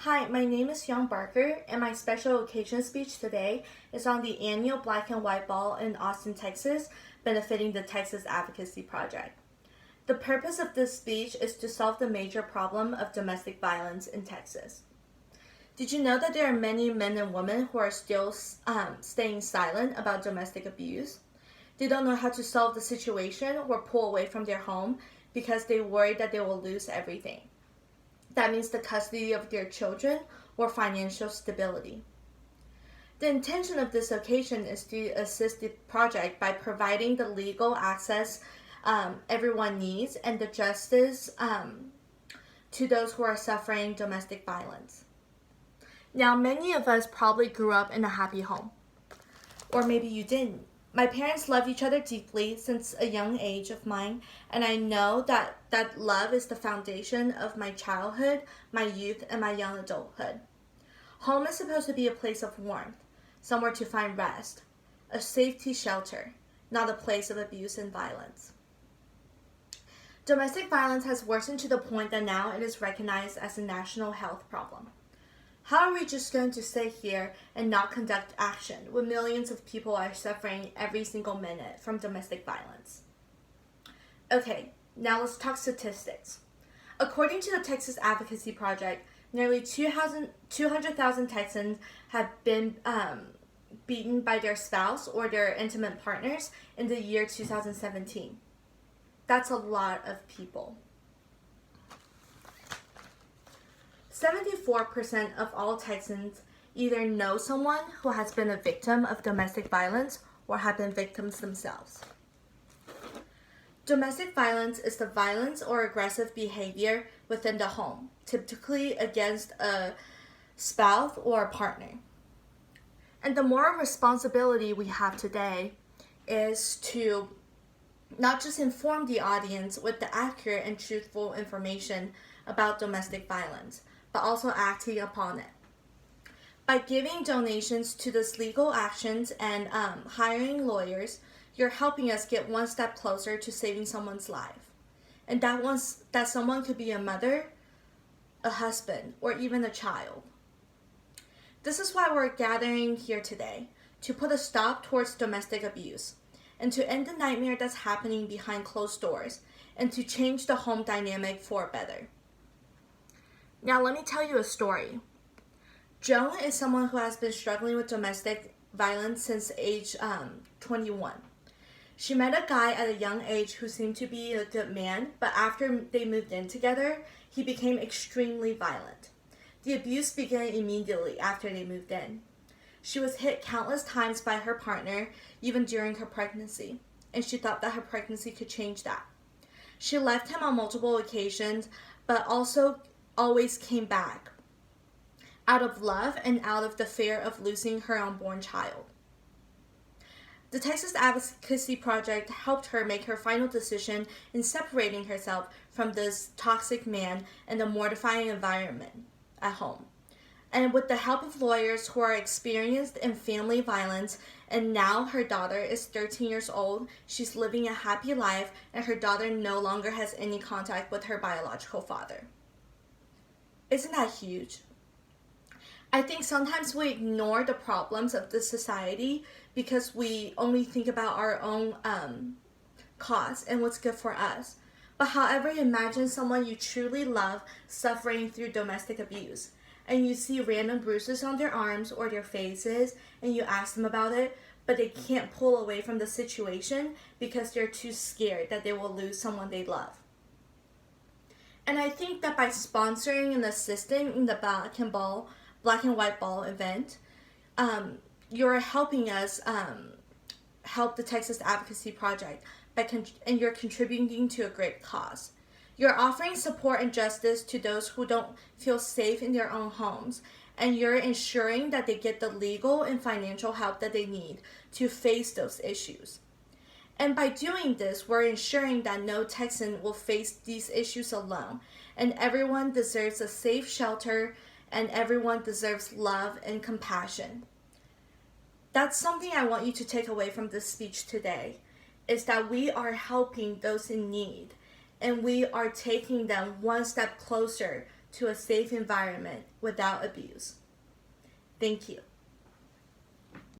Hi, my name is Young Barker, and my special occasion speech today is on the annual Black and White Ball in Austin, Texas, benefiting the Texas Advocacy Project. The purpose of this speech is to solve the major problem of domestic violence in Texas. Did you know that there are many men and women who are still staying silent about domestic abuse? They don't know how to solve the situation or pull away from their home because they worry that they will lose everything. That means the custody of their children or financial stability. The intention of this occasion is to assist the project by providing the legal access everyone needs and the justice to those who are suffering domestic violence. Now, many of us probably grew up in a happy home, or maybe you didn't. My parents loved each other deeply since a young age of mine, and I know that love is the foundation of my childhood, my youth, and my young adulthood. Home is supposed to be a place of warmth, somewhere to find rest, a safety shelter, not a place of abuse and violence. Domestic violence has worsened to the point that now it is recognized as a national health problem. How are we just going to sit here and not conduct action when millions of people are suffering every single minute from domestic violence? Okay, now let's talk statistics. According to the Texas Advocacy Project, nearly 200,000 Texans have been beaten by their spouse or their intimate partners in the year 2017. That's a lot of people. 74% of all Texans either know someone who has been a victim of domestic violence or have been victims themselves. Domestic violence is the violence or aggressive behavior within the home, typically against a spouse or a partner. And the moral responsibility we have today is to not just inform the audience with the accurate and truthful information about domestic violence, but also acting upon it. By giving donations to this legal actions and hiring lawyers, you're helping us get one step closer to saving someone's life. And that someone could be a mother, a husband, or even a child. This is why we're gathering here today, to put a stop towards domestic abuse, and to end the nightmare that's happening behind closed doors, and to change the home dynamic for better. Now let me tell you a story. Joan is someone who has been struggling with domestic violence since age 21. She met a guy at a young age who seemed to be a good man, but after they moved in together, he became extremely violent. The abuse began immediately after they moved in. She was hit countless times by her partner, even during her pregnancy, and she thought that her pregnancy could change that. She left him on multiple occasions, but also always came back out of love and out of the fear of losing her unborn child. The Texas Advocacy Project helped her make her final decision in separating herself from this toxic man and the mortifying environment at home. And with the help of lawyers who are experienced in family violence, and now her daughter is 13 years old, she's living a happy life, and her daughter no longer has any contact with her biological father. Isn't that huge? I think sometimes we ignore the problems of this society because we only think about our own cause and what's good for us. But however, imagine someone you truly love suffering through domestic abuse, and you see random bruises on their arms or their faces, and you ask them about it, but they can't pull away from the situation because they're too scared that they will lose someone they love. And I think that by sponsoring and assisting in the Black and White Ball event, you're helping us help the Texas Advocacy Project, and you're contributing to a great cause. You're offering support and justice to those who don't feel safe in their own homes, and you're ensuring that they get the legal and financial help that they need to face those issues. And by doing this, we're ensuring that no Texan will face these issues alone, and everyone deserves a safe shelter, and everyone deserves love and compassion. That's something I want you to take away from this speech today, is that we are helping those in need, and we are taking them one step closer to a safe environment without abuse. Thank you.